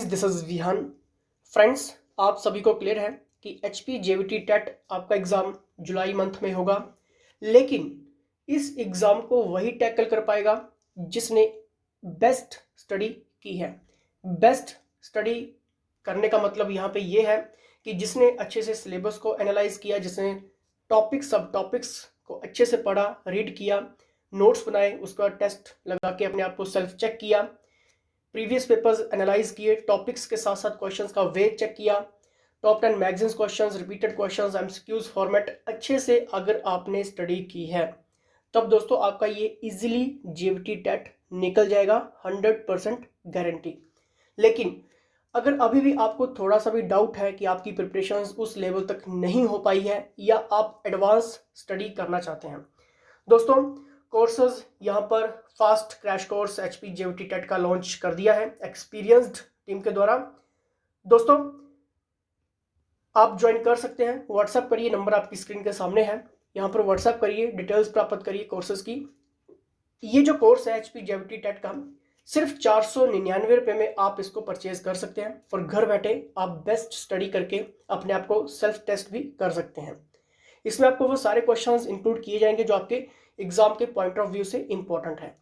This is Vihaan. Friends, आप सभी को क्लियर है कि एचपी जेवीटी टेट आपका एग्ज़ाम जुलाई मंथ में होगा, लेकिन इस एग्ज़ाम को वही टैकल कर पाएगा जिसने बेस्ट स्टडी की है। बेस्ट स्टडी करने का मतलब यहाँ पे ये है कि जिसने अच्छे से सिलेबस को एनालाइज किया, जिसने टॉपिक्स सब टॉपिक्स को अच्छे से पढ़ा, रीड किया, नोट्स बनाए, उसका टेस्ट लगा के अपने आप को सेल्फ चेक किया, प्रीवियस पेपर्स एनालाइज किए, टॉपिक्स के साथ साथ क्वेश्चंस का वे चेक किया, top 10 magazines questions, repeated questions, MCQs format अच्छे से अगर आपने स्टडी की है, तब दोस्तों आपका ये इजीली जेवीटी टेट निकल जाएगा, 100% गारंटी। लेकिन अगर अभी भी आपको थोड़ा सा भी डाउट है कि आपकी प्रिपरेशंस उस लेवल तक नहीं हो पाई है या आप एडवांस स्टडी करना चाहते हैं, दोस्तों कोर्सेज यहाँ पर fast crash course HP JBT TET का लॉन्च कर दिया है एक्सपीरियंस्ड टीम के द्वारा। दोस्तों आप ज्वाइन कर सकते हैं, व्हाट्सएप करिए, नंबर आपकी स्क्रीन के सामने है, यहाँ पर व्हाट्सएप करिए, डिटेल्स प्राप्त करिए कोर्सेज की। ये जो कोर्स है एचपी जेवीटी टेट का, सिर्फ 499 रुपये में आप इसको परचेज कर सकते हैं और घर बैठे आप बेस्ट स्टडी करके अपने आप को सेल्फ टेस्ट भी कर सकते हैं। इसमें आपको वो सारे क्वेश्चंस इंक्लूड किए जाएंगे जो आपके एग्जाम के पॉइंट ऑफ व्यू से इंपॉर्टेंट है।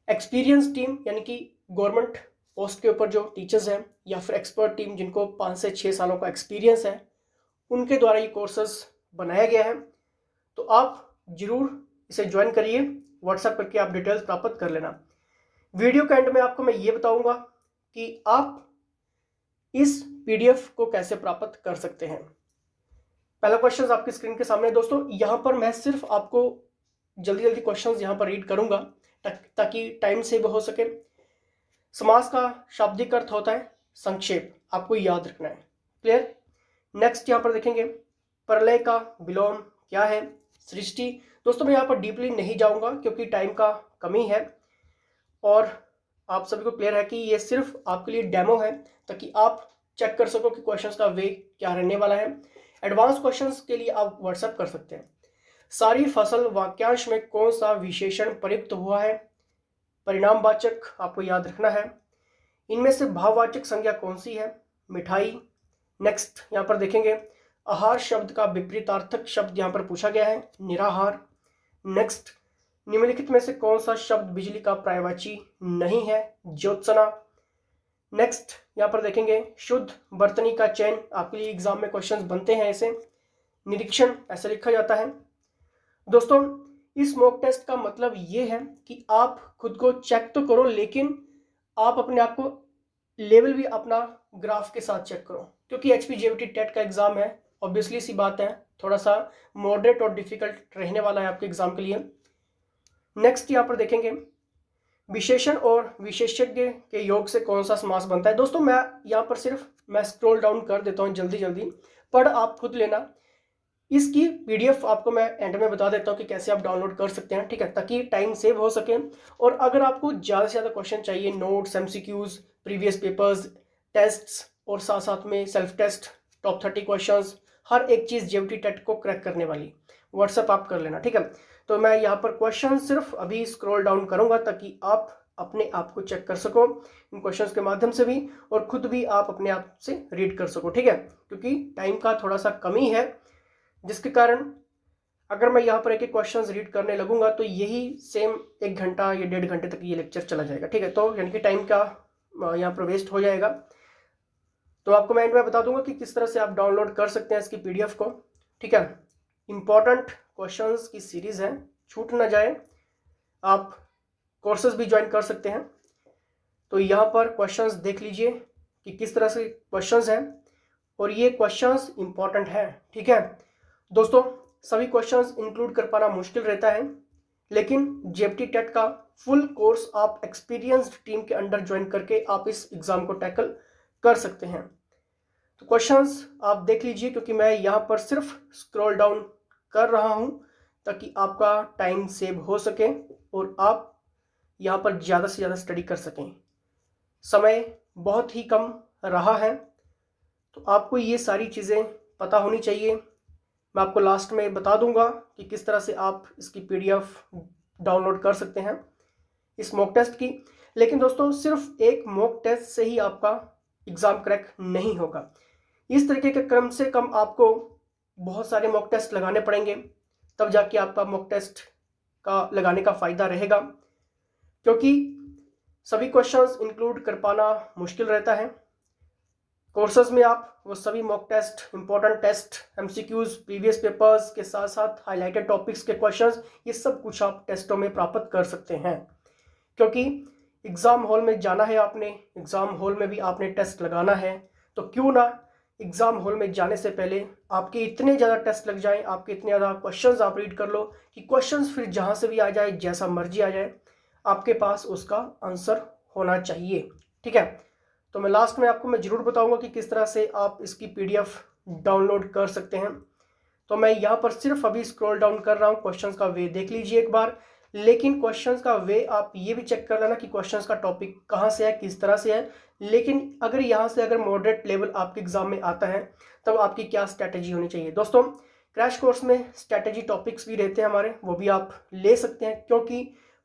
एक्सपीरियंस टीम यानी कि गवर्नमेंट पोस्ट के ऊपर जो टीचर्स हैं या फिर एक्सपर्ट टीम जिनको 5 से 6 सालों का एक्सपीरियंस है, उनके द्वारा ये कोर्सेज बनाया गया है। तो आप जरूर इसे ज्वाइन करिए, व्हाट्सएप करके आप डिटेल्स प्राप्त कर लेना। वीडियो के एंड में आपको मैं ये बताऊंगा कि आप इस पीडीएफ को कैसे प्राप्त कर सकते हैं। पहला क्वेश्चन आपकी स्क्रीन के सामने है दोस्तों। यहाँ पर मैं सिर्फ आपको जल्दी जल्दी क्वेश्चंस यहाँ पर रीड करूंगा ताकि टाइम सेव हो सके। समास का शाब्दिक अर्थ होता है संक्षेप, आपको याद रखना है। क्लियर? नेक्स्ट यहाँ पर देखेंगे प्रलय का विलोम क्या है, सृष्टि। दोस्तों मैं यहाँ पर डीपली नहीं जाऊंगा क्योंकि टाइम का कमी है और आप सभी को क्लियर है कि ये सिर्फ आपके लिए डेमो है ताकि आप चेक कर सको कि क्वेश्चंस का वे क्या रहने वाला है। एडवांस क्वेश्चंस के लिए आप व्हाट्सएप कर सकते हैं। सारी फसल वाक्यांश में कौन सा विशेषण प्रयुक्त हुआ है, परिणामवाचक आपको याद रखना है। इनमें से भाववाचक संज्ञा कौन सी है, मिठाई। नेक्स्ट यहाँ पर देखेंगे आहार शब्द का विपरीतार्थक शब्द यहाँ पर पूछा गया है, निराहार। नेक्स्ट निम्नलिखित में से कौन सा शब्द बिजली का पर्यायवाची नहीं है, ज्योत्सना। नेक्स्ट यहाँ पर देखेंगे शुद्ध वर्तनी का चयन, आपके लिए एग्जाम में क्वेश्चंस बनते हैं ऐसे, निरीक्षण ऐसे लिखा जाता है। दोस्तों इस मॉक टेस्ट का मतलब ये है कि आप खुद को चेक तो करो, लेकिन आप अपने आप को लेवल भी अपना ग्राफ के साथ चेक करो, क्योंकि एचपी जेवीटी टेट का एग्जाम है, ऑब्वियसली सी बात है थोड़ा सा मॉडरेट और डिफिकल्ट रहने वाला है आपके एग्जाम के लिए। नेक्स्ट यहाँ पर देखेंगे विशेषण और विशेषज्ञ के योग से कौन सा समास बनता है। दोस्तों मैं यहाँ पर सिर्फ मैं स्क्रॉल डाउन कर देता हूँ, जल्दी जल्दी पढ़ आप खुद लेना। इसकी पीडीएफ आपको मैं एंड में बता देता हूँ कि कैसे आप डाउनलोड कर सकते हैं, ठीक है, ताकि टाइम सेव हो सके। और अगर आपको ज़्यादा से ज़्यादा क्वेश्चन चाहिए, notes, MCQs, previous papers, tests और साथ साथ में सेल्फ टेस्ट, टॉप 30 क्वेश्चंस, हर एक चीज़ जेवीटी टेट को क्रैक करने वाली, व्हाट्सएप आप कर लेना, ठीक है। तो मैं यहाँ पर क्वेश्चन सिर्फ अभी स्क्रॉल डाउन करूँगा ताकि आप अपने आप को चेक कर सको इन क्वेश्चंस के माध्यम से भी, और खुद भी आप अपने आप से रीड कर सको, ठीक है, क्योंकि टाइम का थोड़ा सा कमी है, जिसके कारण अगर मैं यहाँ पर एक एक क्वेश्चन रीड करने लगूंगा तो यही सेम 1 घंटा या 1.5 घंटे तक ये लेक्चर चला जाएगा, ठीक है। तो यानी कि टाइम का यहाँ पर वेस्ट हो जाएगा। तो आपको मैं एंड में बता दूंगा कि किस तरह से आप डाउनलोड कर सकते हैं इसकी पीडीएफ को, ठीक है। इंपॉर्टेंट क्वेश्चंस की सीरीज है, छूट ना जाए। आप कोर्सेज भी ज्वाइन कर सकते हैं। तो यहाँ पर क्वेश्चंस देख लीजिए कि किस तरह से क्वेश्चंस हैं, और ये क्वेश्चंस इंपॉर्टेंट है, ठीक है दोस्तों। सभी क्वेश्चंस इंक्लूड कर पाना मुश्किल रहता है, लेकिन जेवीटी टेट का फुल कोर्स आप एक्सपीरियंस्ड टीम के अंडर ज्वाइन करके आप इस एग्जाम को टैकल कर सकते हैं। तो क्वेश्चंस आप देख लीजिए, क्योंकि मैं यहाँ पर सिर्फ स्क्रॉल डाउन कर रहा हूँ ताकि आपका टाइम सेव हो सके और आप यहाँ पर ज़्यादा से ज़्यादा स्टडी कर सकें। समय बहुत ही कम रहा है, तो आपको ये सारी चीज़ें पता होनी चाहिए। मैं आपको लास्ट में बता दूंगा कि किस तरह से आप इसकी पीडीएफ डाउनलोड कर सकते हैं इस मॉक टेस्ट की। लेकिन दोस्तों सिर्फ एक मॉक टेस्ट से ही आपका एग्ज़ाम क्रैक नहीं होगा। इस तरीके के कम से कम आपको बहुत सारे मॉक टेस्ट लगाने पड़ेंगे, तब जाके आपका मॉक टेस्ट का लगाने का फ़ायदा रहेगा, क्योंकि सभी क्वेश्चंस इंक्लूड कर पाना मुश्किल रहता है। कोर्सेज में आप वो सभी mock test, important test, MCQs, previous papers के साथ साथ हाईलाइटेड टॉपिक्स के क्वेश्चंस, ये सब कुछ आप टेस्टों में प्राप्त कर सकते हैं। क्योंकि एग्ज़ाम हॉल में जाना है आपने, एग्ज़ाम हॉल में भी आपने टेस्ट लगाना है, तो क्यों ना एग्ज़ाम हॉल में जाने से पहले आपके इतने ज़्यादा टेस्ट लग जाएं, आपके इतने ज़्यादा क्वेश्चंस आप रीड कर लो कि क्वेश्चंस फिर जहाँ से भी आ जाए, जैसा मर्जी आ जाए, आपके पास उसका आंसर होना चाहिए। ठीक है, तो मैं लास्ट में आपको ज़रूर बताऊंगा कि किस तरह से आप इसकी पीडीएफ डाउनलोड कर सकते हैं। तो मैं यहाँ पर सिर्फ अभी स्क्रॉल डाउन कर रहा हूँ, क्वेश्चंस का वे देख लीजिए एक बार। लेकिन क्वेश्चंस का वे आप ये भी चेक कर लेना कि क्वेश्चंस का टॉपिक कहाँ से है, किस तरह से है। लेकिन अगर यहाँ से अगर मॉडरेट लेवल आपके एग्जाम में आता है, तब आपकी क्या स्ट्रैटेजी होनी चाहिए। दोस्तों, क्रैश कोर्स में स्ट्रैटेजी टॉपिक्स भी रहते हैं हमारे, वो भी आप ले सकते हैं, क्योंकि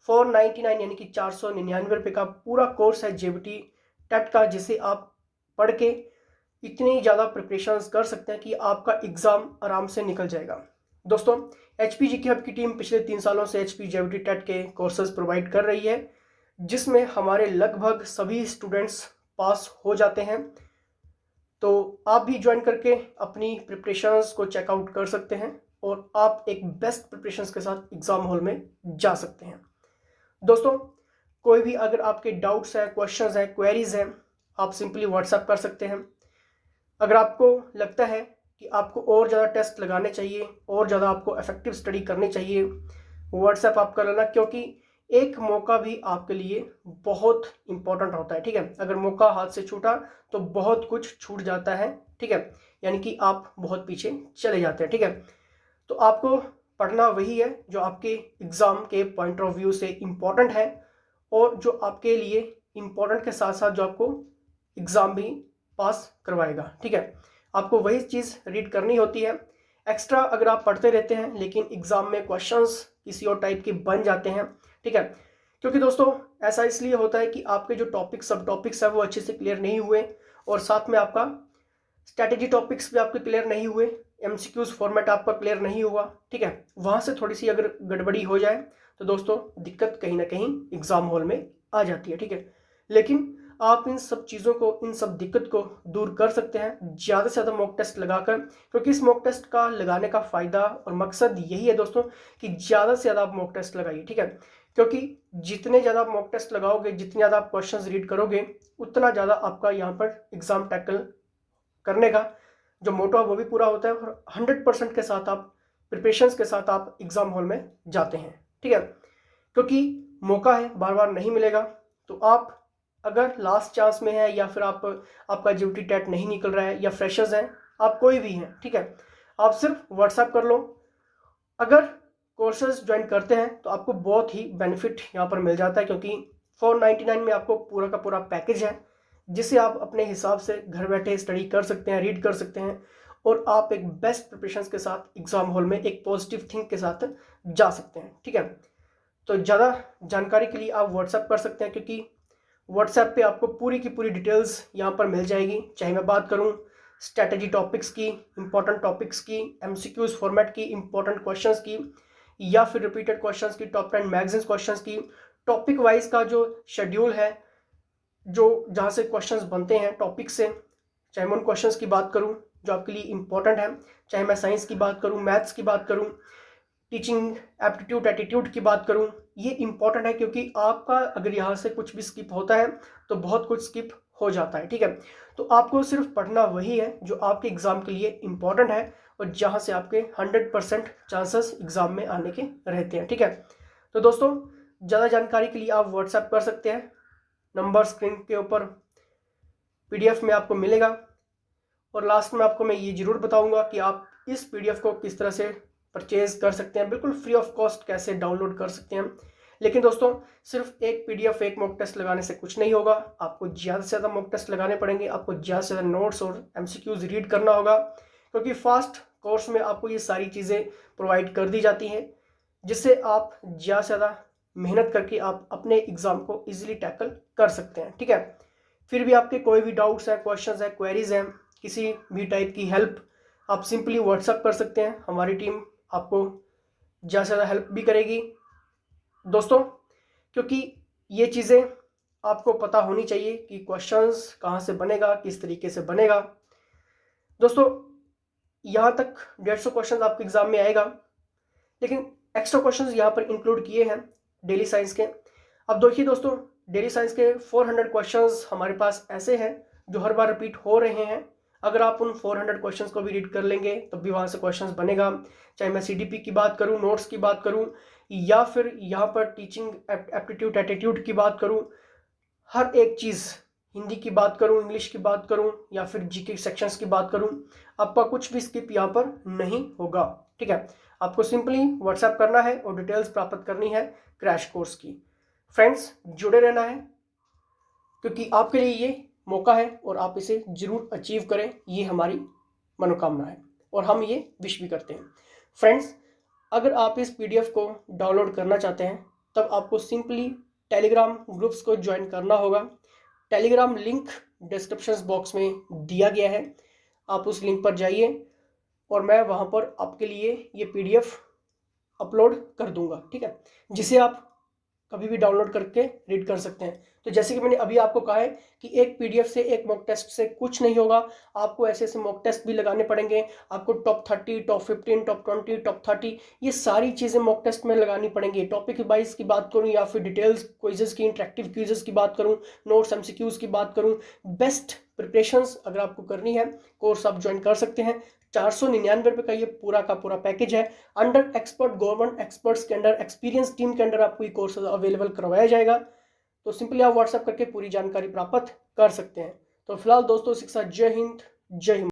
499 यानी कि 499 रुपये का पूरा कोर्स है जेबीटी टेट का, जिसे आप पढ़ के इतनी ज़्यादा प्रिपरेशंस कर सकते हैं कि आपका एग्ज़ाम आराम से निकल जाएगा। दोस्तों, एचपी जीके हब की टीम पिछले 3 सालों से एचपी जेबीटी टेट के कोर्सेज प्रोवाइड कर रही है, जिसमें हमारे लगभग सभी स्टूडेंट्स पास हो जाते हैं। तो आप भी ज्वाइन करके अपनी प्रिपरेशंस को चेकआउट कर सकते हैं और आप एक बेस्ट प्रिपरेशंस के साथ एग्ज़ाम हॉल में जा सकते हैं। दोस्तों, कोई भी अगर आपके डाउट्स हैं, क्वेश्चंस हैं, क्वेरीज हैं, आप सिंपली व्हाट्सएप कर सकते हैं। अगर आपको लगता है कि आपको और ज़्यादा टेस्ट लगाने चाहिए, और ज़्यादा आपको इफेक्टिव स्टडी करनी चाहिए, व्हाट्सएप आप कर लेना, क्योंकि एक मौका भी आपके लिए बहुत इंपॉर्टेंट होता है। ठीक है, अगर मौका हाथ से छूटा तो बहुत कुछ छूट जाता है। ठीक है, यानी कि आप बहुत पीछे चले जाते हैं। ठीक है, तो आपको पढ़ना वही है जो आपके एग्ज़ाम के पॉइंट ऑफ व्यू से इम्पॉर्टेंट है, और जो आपके लिए इम्पॉर्टेंट के साथ साथ जो आपको एग्ज़ाम भी पास करवाएगा। ठीक है, आपको वही चीज़ रीड करनी होती है। एक्स्ट्रा अगर आप पढ़ते रहते हैं लेकिन एग्ज़ाम में क्वेश्चंस किसी और टाइप के बन जाते हैं। ठीक है, क्योंकि दोस्तों ऐसा इसलिए होता है कि आपके जो टॉपिक, सब टॉपिक्स है वो अच्छे से क्लियर नहीं हुए, और साथ में आपका स्ट्रैटेजी टॉपिक्स भी आपके क्लियर नहीं हुए, एमसीक्यूज फॉर्मेट आपका क्लियर नहीं हुआ। ठीक है, वहाँ से थोड़ी सी अगर गड़बड़ी हो जाए तो दोस्तों दिक्कत कहीं ना कहीं एग्ज़ाम हॉल में आ जाती है। ठीक है, लेकिन आप इन सब चीज़ों को, इन सब दिक्कत को दूर कर सकते हैं ज़्यादा से ज़्यादा मॉक टेस्ट लगाकर, क्योंकि इस मॉक टेस्ट का लगाने का फ़ायदा और मकसद यही है दोस्तों कि ज़्यादा से ज़्यादा आप मॉक टेस्ट लगाइए। ठीक है, क्योंकि जितने ज़्यादा आप मॉक टेस्ट लगाओगे, जितने ज़्यादा आप क्वेश्चंस रीड करोगे, उतना ज़्यादा आपका यहाँ पर एग्ज़ाम टैकल करने का जो मोटो है वो भी पूरा होता है, और 100% के साथ आप प्रिपरेशंस के साथ आप एग्ज़ाम हॉल में जाते हैं। ठीक है, क्योंकि मौका है, बार बार नहीं मिलेगा। तो आप अगर लास्ट चांस में है, या फिर आपका जेबीटी टेट नहीं निकल रहा है, या फ्रेशर्स हैं, आप कोई भी हैं, ठीक है, आप सिर्फ व्हाट्सएप कर लो। अगर कोर्सेज ज्वाइन करते हैं तो आपको बहुत ही बेनिफिट यहाँ पर मिल जाता है, क्योंकि 499 में आपको पूरा का पूरा पैकेज है, जिसे आप अपने हिसाब से घर बैठे स्टडी कर सकते हैं, रीड कर सकते हैं, और आप एक बेस्ट प्रिपरेशन के साथ एग्जाम हॉल में एक पॉजिटिव थिंक के साथ जा सकते हैं। ठीक है, तो ज़्यादा जानकारी के लिए आप व्हाट्सएप कर सकते हैं, क्योंकि व्हाट्सएप पे आपको पूरी की पूरी डिटेल्स यहाँ पर मिल जाएगी। चाहे मैं बात करूँ स्ट्रैटेजी टॉपिक्स की, इंपॉर्टेंट टॉपिक्स की, एमसीक्यूज फॉर्मेट की, इंपॉर्टेंट क्वेश्चंस की, या फिर रिपीटेड क्वेश्चंस की, टॉप 10 मैगजीन्स क्वेश्चंस की, टॉपिक वाइज का जो शेड्यूल है, जो जहाँ से क्वेश्चंस बनते हैं टॉपिक से, चाहे मैं उन क्वेश्चंस की बात करूँ जो आपके लिए इंपॉर्टेंट है, चाहे मैं साइंस की बात करूँ, मैथ्स की बात करूँ, टीचिंग एप्टीट्यूड, एटीट्यूड की बात करूँ, ये इंपॉर्टेंट है, क्योंकि आपका अगर यहाँ से कुछ भी स्किप होता है तो बहुत कुछ स्किप हो जाता है। ठीक है, तो आपको सिर्फ पढ़ना वही है जो आपके एग्ज़ाम के लिए इंपॉर्टेंट है, और जहाँ से आपके 100% चांसेस एग्ज़ाम में आने के रहते हैं। ठीक है, तो दोस्तों ज़्यादा जानकारी के लिए आप व्हाट्सएप कर सकते हैं, नंबर स्क्रीन के ऊपर PDF में आपको मिलेगा। और लास्ट में आपको मैं ये ज़रूर बताऊंगा कि आप इस PDF को किस तरह से परचेज कर सकते हैं, बिल्कुल फ्री ऑफ कॉस्ट कैसे डाउनलोड कर सकते हैं। लेकिन दोस्तों सिर्फ एक PDF, एक मॉक टेस्ट लगाने से कुछ नहीं होगा, आपको ज़्यादा से ज़्यादा मॉक टेस्ट लगाने पड़ेंगे, आपको ज़्यादा से ज़्यादा नोट्स और MCQs रीड करना होगा, क्योंकि फास्ट कोर्स में आपको ये सारी चीज़ें प्रोवाइड कर दी जाती हैं, जिससे आप ज़्यादा से ज़्यादा मेहनत करके आप अपने एग्ज़ाम को ईजिली टैकल कर सकते हैं। ठीक है, फिर भी आपके कोई भी डाउट्स हैं, क्वेश्चंस हैं, क्वेरीज हैं, किसी भी टाइप की हेल्प आप सिंपली व्हाट्सएप कर सकते हैं। हमारी टीम आपको ज़्यादा से ज़्यादा हेल्प भी करेगी दोस्तों, क्योंकि ये चीज़ें आपको पता होनी चाहिए कि क्वेश्चंस कहाँ से बनेगा, किस तरीके से बनेगा। दोस्तों यहाँ तक 150 क्वेश्चन आपके एग्जाम में आएगा, लेकिन एक्स्ट्रा क्वेश्चंस यहाँ पर इंक्लूड किए हैं डेली साइंस के। अब देखिए दोस्तों, डेली साइंस के 400 क्वेश्चंस हमारे पास ऐसे हैं जो हर बार रिपीट हो रहे हैं। अगर आप उन 400 क्वेश्चंस को भी रीड कर लेंगे तब भी वहाँ से क्वेश्चंस बनेगा। चाहे मैं सीडीपी की बात करूँ, नोट्स की बात करूँ, या फिर यहाँ पर टीचिंग एप्टीट्यूड एटीट्यूड की बात करूँ, हर एक चीज़, हिंदी की बात करूँ, इंग्लिश की बात करूँ, या फिर जीके सेक्शंस की बात करूँ, आपका कुछ भी स्किप यहाँ पर नहीं होगा। ठीक है, आपको सिंपली व्हाट्सएप करना है और डिटेल्स प्राप्त करनी है क्रैश कोर्स की। फ्रेंड्स जुड़े रहना है, क्योंकि आपके लिए ये मौका है और आप इसे जरूर अचीव करें, ये हमारी मनोकामना है और हम ये विश भी करते हैं। फ्रेंड्स अगर आप इस पीडीएफ को डाउनलोड करना चाहते हैं तब आपको सिंपली टेलीग्राम ग्रुप्स को ज्वाइन करना होगा। टेलीग्राम लिंक डिस्क्रिप्शन बॉक्स में दिया गया है, आप उस लिंक पर जाइए और मैं वहाँ पर आपके लिए ये पीडीएफ अपलोड कर दूंगा। ठीक है, जिसे आप कभी भी डाउनलोड करके रीड कर सकते हैं। तो जैसे कि मैंने अभी आपको कहा है कि एक पीडीएफ से, एक मॉक टेस्ट से कुछ नहीं होगा, आपको ऐसे ऐसे मॉक टेस्ट भी लगाने पड़ेंगे। आपको टॉप 30, टॉप 15, टॉप 20, टॉप 30 ये सारी चीज़ें मॉक टेस्ट में लगानी पड़ेंगी। टॉपिक वाइज की बात करूँ या फिर डिटेल्स क्विजेस की, इंटरेक्टिव क्विजेस की बात करूँ, नोट्स एमसीक्यूज की बात करूँ, बेस्ट प्रिपरेशंस अगर आपको करनी है, कोर्स आप ज्वाइन कर सकते हैं। 499 का ये पूरा का पूरा पैकेज है। अंडर एक्सपर्ट गवर्नमेंट एक्सपर्ट्स के अंडर, एक्सपीरियंस टीम के अंडर आपको ये कोर्स अवेलेबल करवाया जाएगा। तो सिंपली आप व्हाट्सएप करके पूरी जानकारी प्राप्त कर सकते हैं। तो फिलहाल दोस्तों, शिक्षा जय हिंद, जय हिंद।